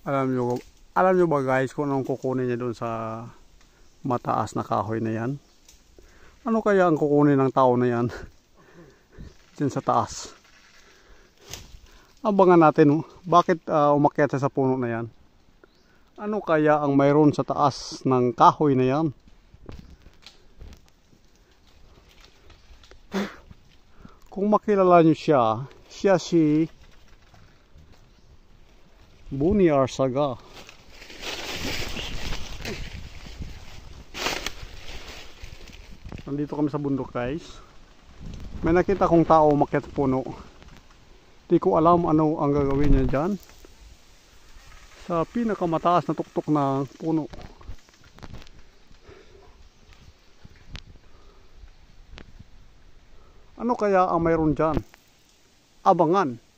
Alam nyo, alam nyo ba guys kung anong kukunin niya doon sa mataas na kahoy na yan? Ano kaya ang kukunin ng tao na yan? Diyan sa taas. Abangan natin, bakit umakyat sa puno na yan? Ano kaya ang mayroon sa taas ng kahoy na yan? Kung makilala nyo siya, siya si Buni Arsaga. Nandito kami sa bundok guys. May nakita kong tao umakyat sa puno. Di ko alam ano ang gagawin niya dyan. Sa pinakamataas na tuktok ng puno. Ano kaya ang mayroon dyan? Abangan.